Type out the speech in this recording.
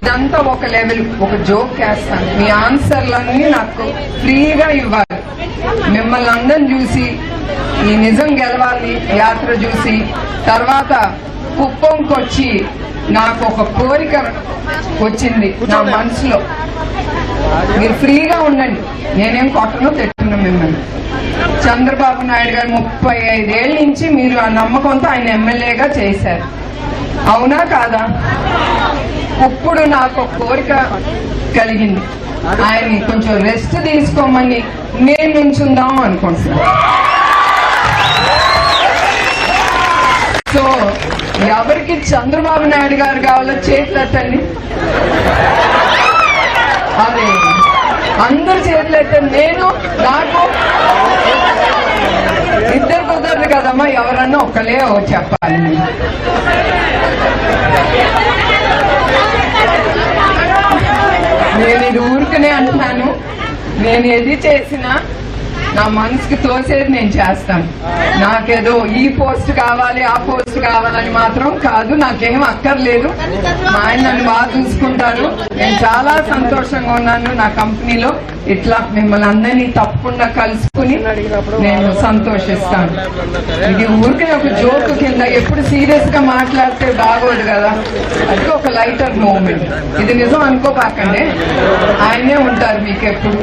ఇదంతా ఒక లెవెల్, ఒక జోక్ వేస్తాను. మీ ఆన్సర్లన్నీ నాకు ఫ్రీగా ఇవ్వాలి. మిమ్మల్ని అందరిని చూసి ఈ నిజం గెలవాలి యాత్ర చూసి తర్వాత కుప్పంకొచ్చి నాకు ఒక కోరిక వచ్చింది నా మనసులో. మీరు ఫ్రీగా ఉండండి, నేనేం కొట్టను తిట్టును మిమ్మల్ని. చంద్రబాబు నాయుడు గారు 35 ఏళ్ళ నుంచి మీరు ఆ నమ్మకంతో ఆయన ఎమ్మెల్యేగా చేశారు, అవునా కాదా? ఇప్పుడు నాకు ఒక కోరిక కలిగింది, ఆయన్ని కొంచెం రెస్ట్ తీసుకోమని నేను నుంచుందాం అనుకుంటున్నాను. సో ఎవరికి చంద్రబాబు నాయుడు గారు కావాలో చేతులెత్తండి. అదే అందరు చేతులెత్తండి. నేను నాకు ఇద్దరు కుదరదు కదమ్మా, ఎవరన్నా ఒక్కలే చెప్పాలి. నేను ఇది ఊరికనే అంటున్నాను, నేను ఏది చేసినా నా మనసుకి తోసేది నేను చేస్తాను. నాకేదో ఈ పోస్ట్ కావాలి ఆ పోస్ట్ కావాలని మాత్రం కాదు, నాకేం అక్కర్లేదు. మా ఆయన నన్ను బాగా చూసుకుంటారు, నేను చాలా సంతోషంగా ఉన్నాను. నా కంపెనీలో ఇట్లా మిమ్మల్ని అందరినీ తప్పకుండా కలుసుకుని నేను సంతోషిస్తాను. ఇది ఊరికే ఒక జోక్ కింద, ఎప్పుడు సీరియస్ గా మాట్లాడితే బాగోదు కదా, అది ఒక లైటర్ మూమెంట్. ఇది నిజం అనుకోపాకండి, ఆయనే ఉంటారు మీకు ఎప్పుడు.